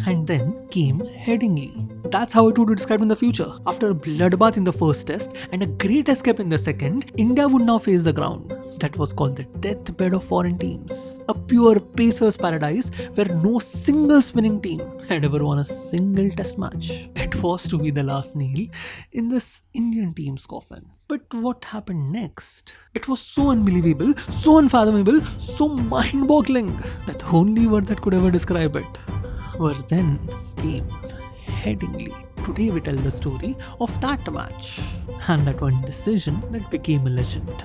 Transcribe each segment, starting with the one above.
And then came Headingley. That's how it would be described in the future. After a bloodbath in the first test and a great escape in the second, India would now face the ground. That was called the deathbed of foreign teams. A pure pacer's paradise where no single spinning team had ever won a single test match. It was to be the last nail in this Indian team's coffin. But what happened next? It was so unbelievable, so unfathomable, so mind-boggling that the only word that could ever describe it were then came Headingley. Today we tell the story of that match and that one decision that became a legend.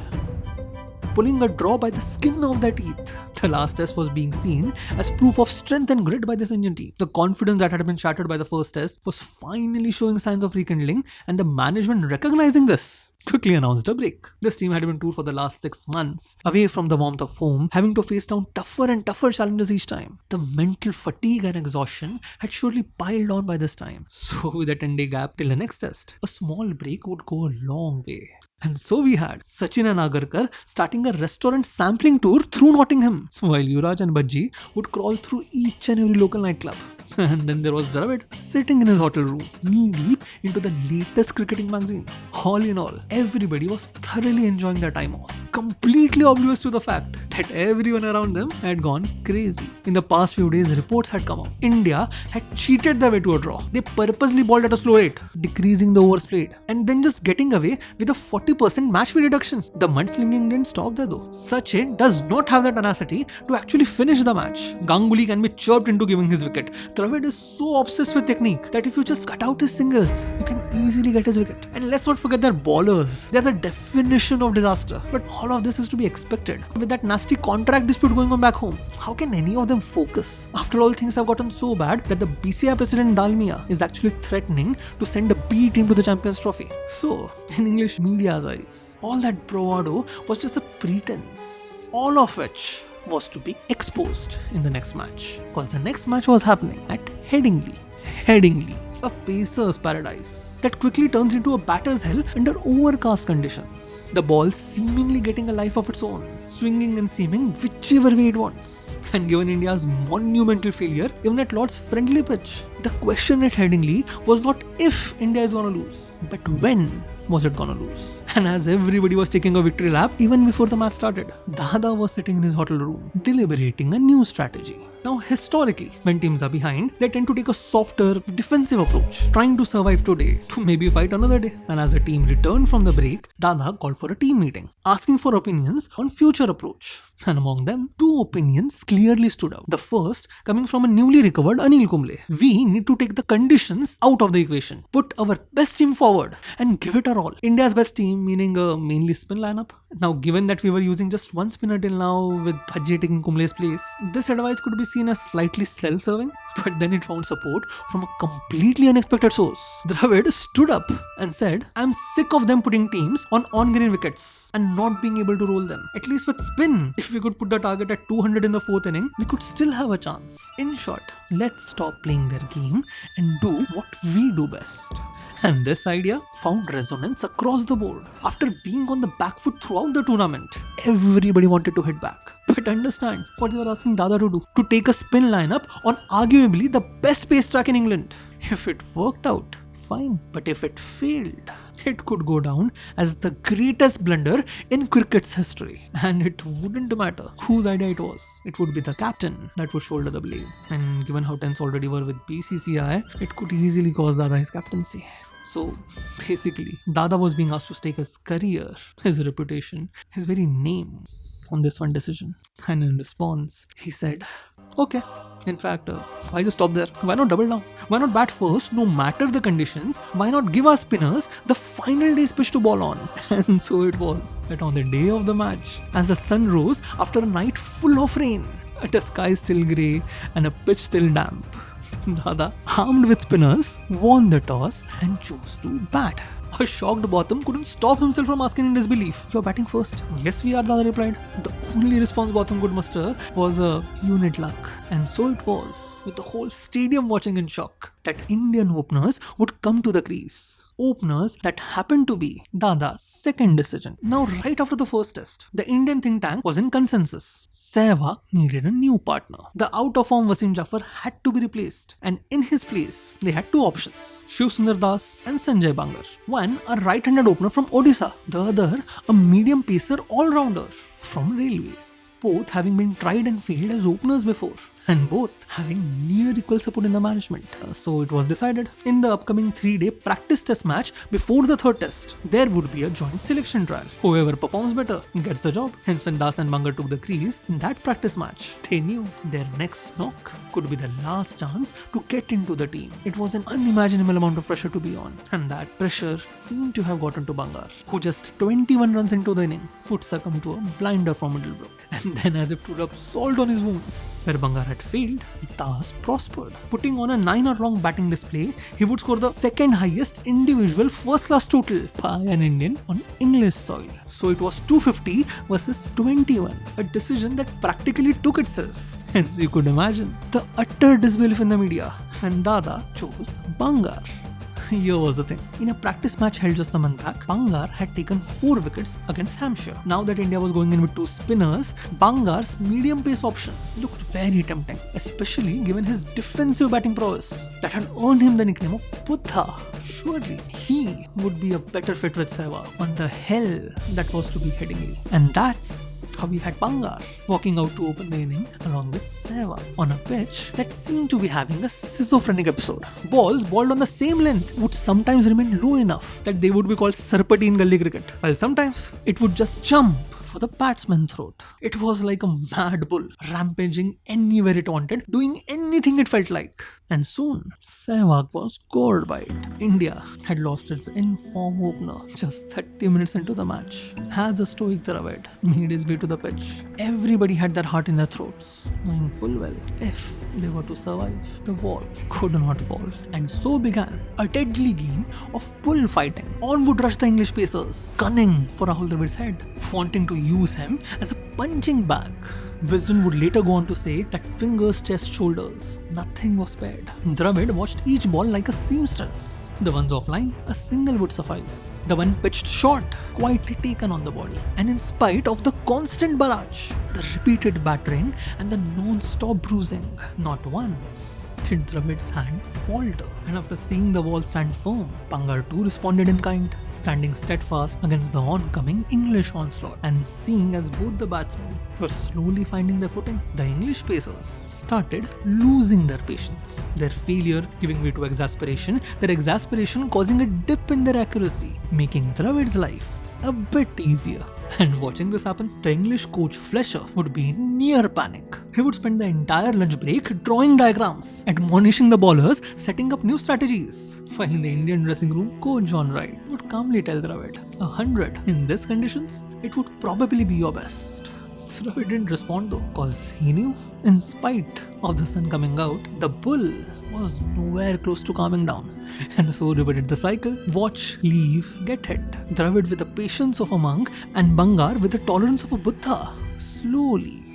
Pulling a draw by the skin of their teeth, the last test was being seen as proof of strength and grit by this Indian team. The confidence that had been shattered by the first test was finally showing signs of rekindling, and the management, recognizing this, quickly announced a break. This team had been toured for the last 6 months, away from the warmth of home, having to face down tougher and tougher challenges each time. The mental fatigue and exhaustion had surely piled on by this time. So with a 10-day gap till the next test, a small break would go a long way. And so we had Sachin and Agarkar starting a restaurant sampling tour through Nottingham, while Yuvraj and Bajji would crawl through each and every local nightclub. And then there was Dravid sitting in his hotel room, knee deep into the latest cricketing magazine. All in all, everybody was thoroughly enjoying their time off, completely oblivious to the fact that everyone around them had gone crazy. In the past few days, reports had come out. India had cheated their way to a draw. They purposely bowled at a slow rate, decreasing the overs played, and then just getting away with a 40% match fee reduction. The mudslinging didn't stop there though. Sachin does not have the tenacity to actually finish the match. Ganguly can be chirped into giving his wicket. Dravid is so obsessed with technique that if you just cut out his singles, you can easily get his wicket. And let's not forget their bowlers. They're the definition of disaster. But all of this is to be expected. With that nasty contract dispute going on back home, how can any of them focus? After all, things have gotten so bad that the BCI president Dalmia is actually threatening to send a B team to the Champions Trophy. So, in English media's eyes, all that bravado was just a pretense. All of which was to be exposed in the next match, because the next match was happening at Headingley, a pacer's paradise that quickly turns into a batter's hell under overcast conditions. The ball seemingly getting a life of its own, swinging and seaming whichever way it wants. And given India's monumental failure, even at Lord's friendly pitch, the question at Headingley was not if India is gonna lose, but when was it gonna lose. And as everybody was taking a victory lap, even before the match started, Dada was sitting in his hotel room, deliberating a new strategy. Now, historically, when teams are behind, they tend to take a softer, defensive approach, trying to survive today to maybe fight another day. And as the team returned from the break, Dada called for a team meeting, asking for opinions on future approach. And among them, 2 opinions clearly stood out. The first, coming from a newly recovered Anil Kumble. We need to take the conditions out of the equation, put our best team forward, and give it our all. India's best team, meaning a mainly spin lineup. Now, given that we were using just one spinner till now with Bajji taking Kumble's place, this advice could be seen as slightly self-serving, but then it found support from a completely unexpected source. Dravid stood up and said, "I'm sick of them putting teams on on-green wickets and not being able to roll them. At least with spin, if we could put the target at 200 in the 4th inning, we could still have a chance. In short, let's stop playing their game and do what we do best." And this idea found resonance across the board. After being on the back foot throughout the tournament, everybody wanted to hit back. But understand what you are asking Dada to do. To take a spin lineup on arguably the best pace track in England. If it worked out, fine. But if it failed, it could go down as the greatest blunder in cricket's history. And it wouldn't matter whose idea it was. It would be the captain that would shoulder the blame. And given how tense already were with BCCI, it could easily cause Dada his captaincy. So basically, Dada was being asked to stake his career, his reputation, his very name on this one decision. And in response, he said, "Okay, in fact, why just stop there? Why not double down? Why not bat first, no matter the conditions? Why not give our spinners the final day's pitch to ball on?" And so it was that on the day of the match, as the sun rose after a night full of rain, a sky still grey and a pitch still damp, Dada, armed with spinners, won the toss and chose to bat. A shocked Botham couldn't stop himself from asking in disbelief, "You're batting first?" "Yes, we are," Dada replied. The only response Botham could muster was a "unit luck." And so it was, with the whole stadium watching in shock, that Indian openers would come to the crease. Openers that happened to be Dada's second decision. Now, right after the first test, the Indian think tank was in consensus. Sehwag needed a new partner. The out-of-form Wasim Jafar had to be replaced, and in his place, they had two options: Shiv Sundar Das and Sanjay Bangar. One, a right-handed opener from Odisha. The other, a medium pacer all-rounder from Railways. Both having been tried and failed as openers before, and both having near equal support in the management. So it was decided, in the upcoming 3-day practice test match before the third test, there would be a joint selection trial. Whoever performs better gets the job. Hence, when Das and Bangar took the crease in that practice match, they knew their next knock could be the last chance to get into the team. It was an unimaginable amount of pressure to be on, and that pressure seemed to have gotten to Bangar, who just 21 runs into the inning would succumb to a blinder from Middlebrook. And then, as if to rub salt on his wounds, where Bangar had failed, Das prospered. Putting on a 9-hour-long batting display, he would score the second highest individual first-class total by an Indian on English soil. So it was 250 versus 21, a decision that practically took itself. Hence, you could imagine the utter disbelief in the media when Dada chose Bangar. Here was the thing. In a practice match held just a month back, Bangar had taken 4 wickets against Hampshire. Now that India was going in with 2 spinners, Bangar's medium pace option looked very tempting, especially given his defensive batting prowess that had earned him the nickname of Buddha. Surely he would be a better fit with Sehwag on the hell that was to be Headingley. And that's how we had Bangar walking out to open the inning along with Sehwag on a pitch that seemed to be having a schizophrenic episode. Balls balled on the same length would sometimes remain low enough that they would be called sarpati in gully cricket, while sometimes it would just jump for the batsman's throat. It was like a mad bull, rampaging anywhere it wanted, doing anything it felt like. And soon, Sehwag was gored by it. India had lost its in-form opener just 30 minutes into the match. As a stoic Dravid made his way to the pitch, everybody had their heart in their throats, knowing full well, if they were to survive, the wall could not fall. And so began a deadly game of bullfighting. On would rush the English pacers, gunning for Rahul Dravid's head, wanting to use him as a punching bag. Wisden would later go on to say that fingers, chest, shoulders, nothing was spared. Dravid watched each ball like a seamstress. The ones offline, a single would suffice. The one pitched short, quietly taken on the body. And in spite of the constant barrage, the repeated battering and the non-stop bruising, not once did Dravid's hand falter. And after seeing the wall stand firm, Bangar too responded in kind, standing steadfast against the oncoming English onslaught. And seeing as both the batsmen were slowly finding their footing, the English pacers started losing their patience. Their failure giving way to exasperation, their exasperation causing a dip in their accuracy, making Dravid's life a bit easier. And watching this happen, the English coach Fletcher would be in near panic. He would spend the entire lunch break drawing diagrams, admonishing the bowlers, setting up new strategies. While in the Indian dressing room, coach John Wright would calmly tell Dravid, 100 in these conditions, it would probably be your best. Dravid didn't respond though, cause he knew, in spite of the sun coming out, the bull was nowhere close to calming down. And so repeated the cycle: watch, leave, get hit. Dravid with the patience of a monk and Bangar with the tolerance of a Buddha slowly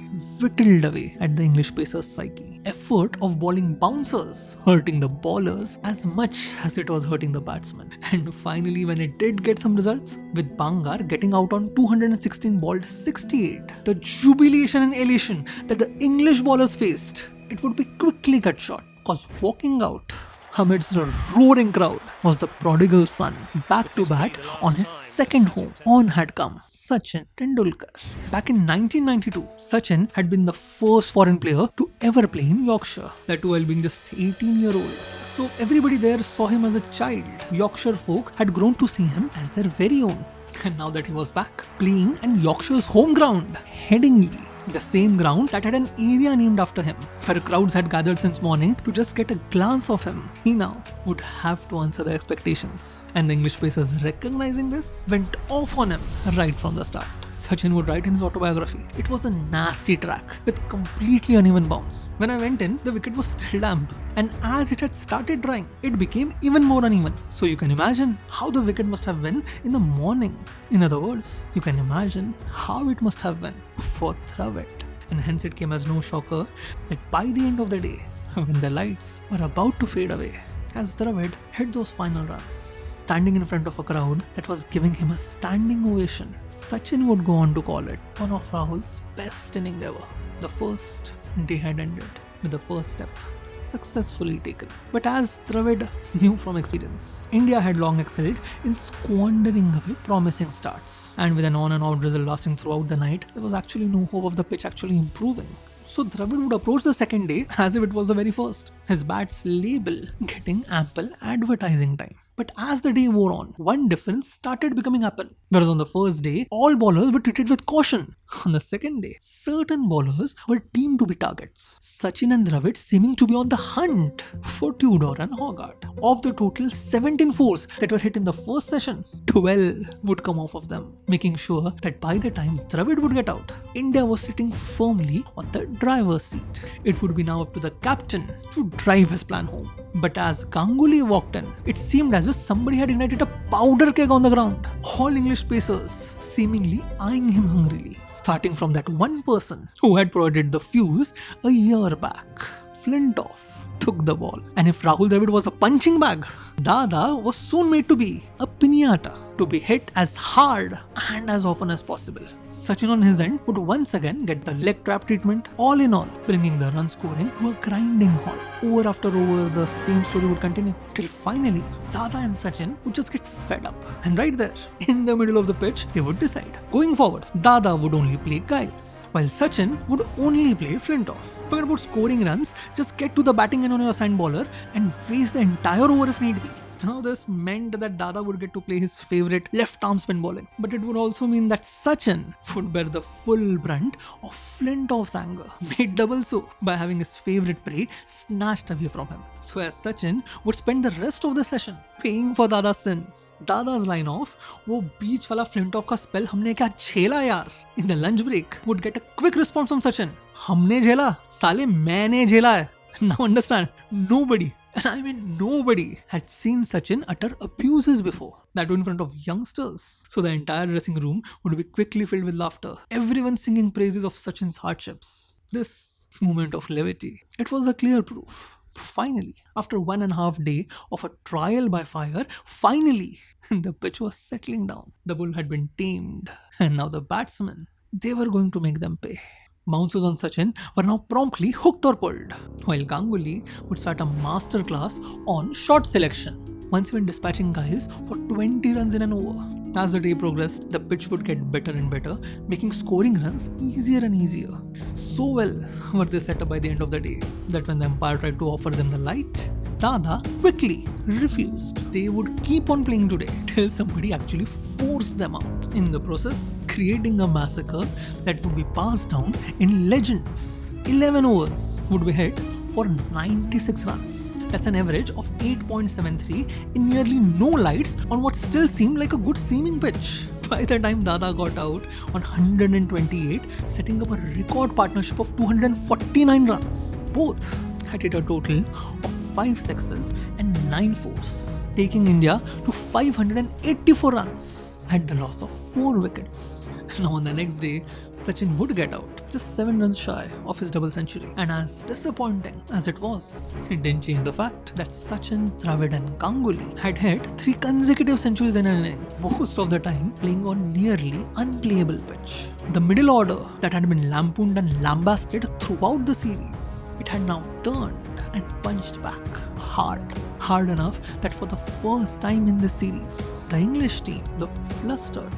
whittled away at the English pacer's psyche. Effort of bowling bouncers hurting the bowlers as much as it was hurting the batsmen. And finally, when it did get some results, with Bangar getting out on 216 balled 68, the jubilation and elation that the English bowlers faced, it would be quickly cut short. Cause walking out amidst a roaring crowd was the prodigal son, back to bat on his second home. On had come Sachin Tendulkar. Back in 1992, Sachin had been the first foreign player to ever play in Yorkshire, that too while being just 18-year-old. So everybody there saw him as a child. Yorkshire folk had grown to see him as their very own. And now that he was back, playing in Yorkshire's home ground, Headingley, the same ground that had an area named after him, where crowds had gathered since morning to just get a glance of him, he now would have to answer their expectations. And the English pacers, recognizing this, went off on him right from the start. Sachin would write in his autobiography. It was a nasty track with completely uneven bounce. When I went in, the wicket was still damp, and as it had started drying, it became even more uneven. So you can imagine how the wicket must have been in the morning. In other words, you can imagine how it must have been for Dravid. And hence it came as no shocker that by the end of the day, when the lights were about to fade away, as Dravid hit those final runs, standing in front of a crowd that was giving him a standing ovation, Sachin would go on to call it one of Rahul's best innings ever. The first day had ended with the first step successfully taken. But as Dravid knew from experience, India had long excelled in squandering away promising starts. And with an on and off drizzle lasting throughout the night, there was actually no hope of the pitch actually improving. So Dravid would approach the second day as if it was the very first, his bat's label getting ample advertising time. But as the day wore on, one difference started becoming apparent. Whereas on the first day, all bowlers were treated with caution. On the second day, certain bowlers were deemed to be targets. Sachin and Dravid seeming to be on the hunt for Tudor and Hogarth. Of the total 17 fours that were hit in the first session, 12 would come off of them, making sure that by the time Dravid would get out, India was sitting firmly on the driver's seat. It would be now up to the captain to drive his plan home. But as Ganguly walked in, it seemed as if somebody had ignited a powder keg on the ground. All English pacers seemingly eyeing him hungrily, starting from that one person who had provided the fuse a year back. Flintoff took the ball, and if Rahul Dravid was a punching bag, Dada was soon made to be a piñata, to be hit as hard and as often as possible. Sachin on his end would once again get the leg trap treatment, all in all bringing the run scoring to a grinding halt. Over after over, the same story would continue till finally Dada and Sachin would just get fed up, and right there in the middle of the pitch they would decide. Going forward, Dada would only play Giles, while Sachin would only play Flintoff. Forget about scoring runs, just get to the batting end on your assigned bowler and waste the entire over if need be. Now this meant that Dada would get to play his favourite left arm spin bowling, but it would also mean that Sachin would bear the full brunt of Flintoff's anger, made double so by having his favourite prey snatched away from him. So as Sachin would spend the rest of the session paying for Dada's sins. Dada's line off, "वो बीच वाला Flintoff का spell हमने क्या झेला यार?" in the lunch break would get a quick response from Sachin. "हमने झेला, साले मैंने झेला है." Now understand, nobody, and I mean nobody, had seen Sachin utter abuses before, that in front of youngsters. So the entire dressing room would be quickly filled with laughter, everyone singing praises of Sachin's hardships. This moment of levity, it was a clear proof. Finally, after 1.5 days of a trial by fire, finally the pitch was settling down. The bull had been tamed, and now the batsmen, they were going to make them pay. Bounces on Sachin were now promptly hooked or pulled, while Ganguly would start a masterclass on shot selection, once even dispatching Giles for 20 runs in an over. As the day progressed, the pitch would get better and better, making scoring runs easier and easier. So well were they set up by the end of the day that when the umpire tried to offer them the light, Dada quickly refused. They would keep on playing today till somebody actually forced them out. In the process, creating a massacre that would be passed down in legends. 11 overs would be hit for 96 runs. That's an average of 8.73 in nearly no lights on what still seemed like a good seeming pitch. By the time Dada got out on 128, setting up a record partnership of 249 runs. Both had hit a total of 5 sixes and 9 fours, taking India to 584 runs at the loss of 4 wickets. Now on the next day, Sachin would get out, just 7 runs shy of his double century. And as disappointing as it was, it didn't change the fact that Sachin, Dravid and Ganguly had hit 3 consecutive centuries in an inning, most of the time playing on nearly unplayable pitch. The middle order that had been lampooned and lambasted throughout the series, it had now turned and punched back hard enough that for the first time in this series, the English team looked flustered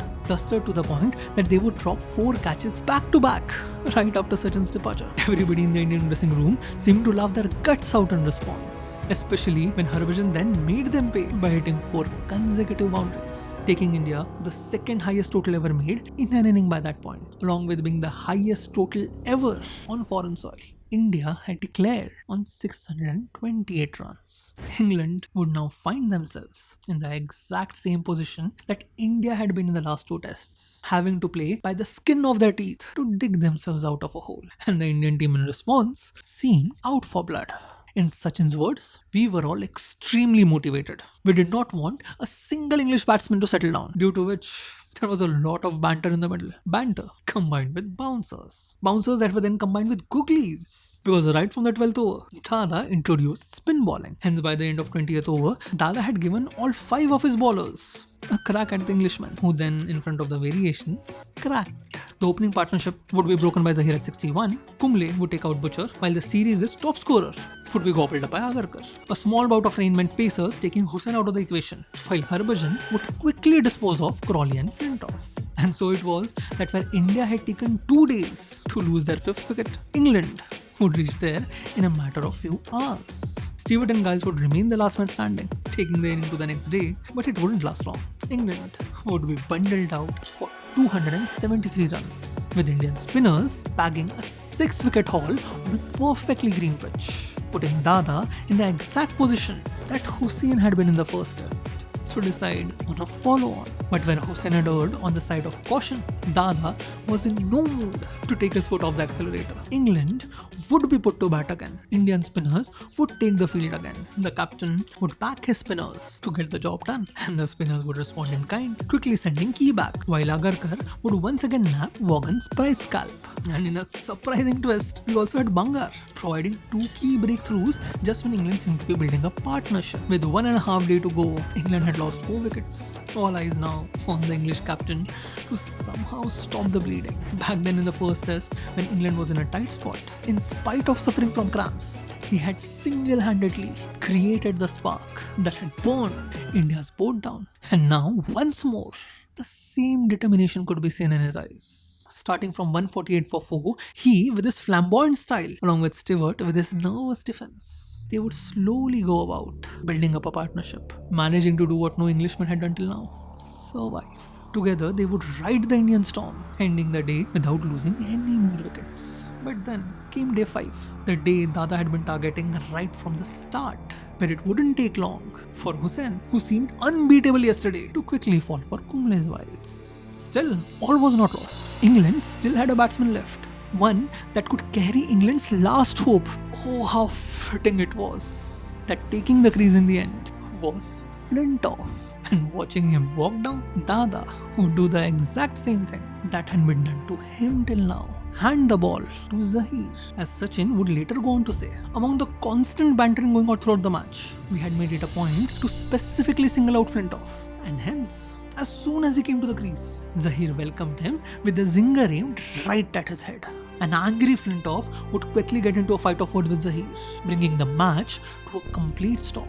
to the point that they would drop 4 catches back to back right after Sachin's departure. Everybody in the Indian dressing room seemed to laugh their guts out in response. especially when Harbhajan then made them pay by hitting 4 consecutive boundaries, taking India to the second highest total ever made in an inning by that point, along with being the highest total ever on foreign soil. India had declared on 628 runs. England would now find themselves in the exact same position that India had been in the last 2 tests, having to play by the skin of their teeth to dig themselves out of a hole. And the Indian team in response seemed out for blood. In Sachin's words, we were all extremely motivated. We did not want a single English batsman to settle down, due to which there was a lot of banter in the middle. Banter combined with bouncers. Bouncers that were then combined with googlies. Because right from the 12th over, Dada introduced spin bowling. Hence by the end of 20th over, Dada had given all 5 of his bowlers a crack at the Englishman, who then, in front of the variations, cracked. The opening partnership would be broken by Zahir at 61. Kumble would take out Butcher, while the series' top scorer would be gobbled up by Agarkar. A small bout of rain meant pacers taking Hussain out of the equation, while Harbhajan would quickly dispose of Crawley and Flintoff. And so it was that where India had taken 2 days to lose their 5th wicket, England would reach there in a matter of few hours. Stewart and Giles would remain the last man standing, taking the inning to the next day, but it wouldn't last long. England would be bundled out for 273 runs, with Indian spinners bagging a 6-wicket haul on a perfectly green pitch, putting Dada in the exact position that Hussain had been in the first test, to decide on a follow-on. But when Hussain had erred on the side of caution, Dada was in no mood to take his foot off the accelerator. England would be put to bat again. Indian spinners would take the field again. The captain would back his spinners to get the job done, and the spinners would respond in kind, quickly sending Key back, while Agarkar would once again nab Vaughan's prize scalp. And in a surprising twist, we also had Bangar providing 2 key breakthroughs just when England seemed to be building a partnership. With 1.5 days to go, England had lost 4 wickets. All eyes now on the English captain to somehow stop the bleeding. Back then in the first test, when England was in a tight spot, in spite of suffering from cramps, he had single-handedly created the spark that had burned India's boat down. And now, once more, the same determination could be seen in his eyes. Starting from 148 for 4, he, with his flamboyant style, along with Stewart with his nervous defense, they would slowly go about building up a partnership, managing to do what no Englishman had done till now: survive. Together, they would ride the Indian storm, ending the day without losing any more wickets. But then came day 5, the day Dada had been targeting right from the start, where it wouldn't take long for Hussain, who seemed unbeatable yesterday, to quickly fall for Kumble's wiles. Still, all was not lost. England still had a batsman left, one that could carry England's last hope. Oh, how fitting it was that taking the crease in the end was Flintoff, and watching him walk down, Dada would do the exact same thing that had been done to him till now: hand the ball to Zahir. As Sachin would later go on to say, among the constant bantering going on throughout the match, we had made it a point to specifically single out Flintoff, and hence, as soon as he came to the crease, Zahir welcomed him with the zinger aimed right at his head. An angry Flintoff would quickly get into a fight of words with Zahir, bringing the match to a complete stop.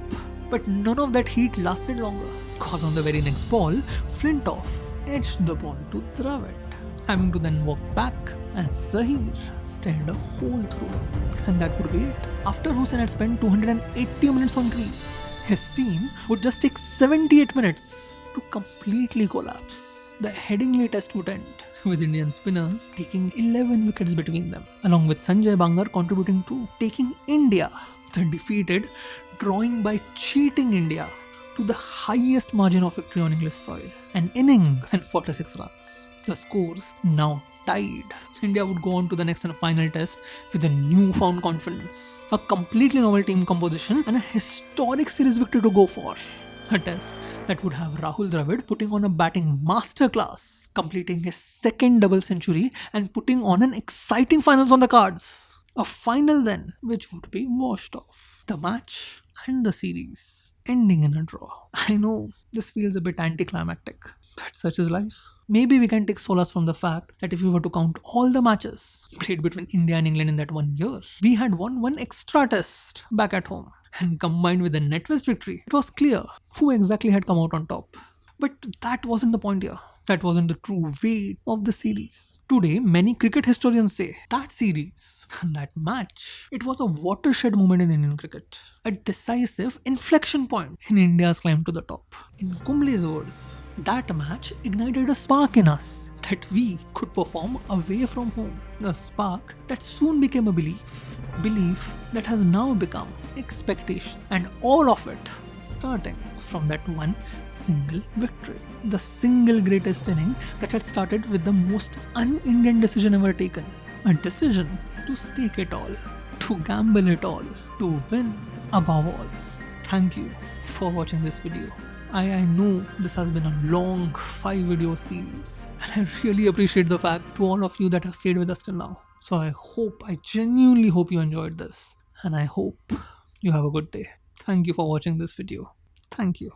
But none of that heat lasted longer, cause on the very next ball, Flintoff edged the ball to Dravid, having to then walk back as Zahir stared a hole through him. And that would be it. After Hussain had spent 280 minutes on crease, his team would just take 78 minutes to completely collapse. The Headingley test would end, with Indian spinners taking 11 wickets between them, along with Sanjay Bangar contributing 2, taking India, the defeated, drawing by cheating India, to the highest margin of victory on English soil, an inning and 46 runs. The scores now tied. India would go on to the next and final test with a newfound confidence, a completely novel team composition, and a historic series victory to go for. A test that would have Rahul Dravid putting on a batting masterclass, completing his 2nd double century and putting on an exciting finals on the cards. A final then which would be washed off. The match and the series ending in a draw. I know this feels a bit anticlimactic, but such is life. Maybe we can take solace from the fact that if we were to count all the matches played between India and England in that 1 year, we had won 1 extra test back at home. And combined with the net west victory, it was clear who exactly had come out on top. But that wasn't the point here. That wasn't the true weight of the series. Today, many cricket historians say that series, that match, it was a watershed moment in Indian cricket, a decisive inflection point in India's climb to the top. In Kumble's words, that match ignited a spark in us that we could perform away from home, a spark that soon became a belief that has now become expectation, and all of it starting from that one single victory. The single greatest inning that had started with the most un-Indian decision ever taken. A decision to stake it all, to gamble it all, to win above all. Thank you for watching this video. I know this has been a long 5-video series, and I really appreciate the fact to all of you that have stayed with us till now. So I genuinely hope you enjoyed this, and I hope you have a good day. Thank you for watching this video. Thank you.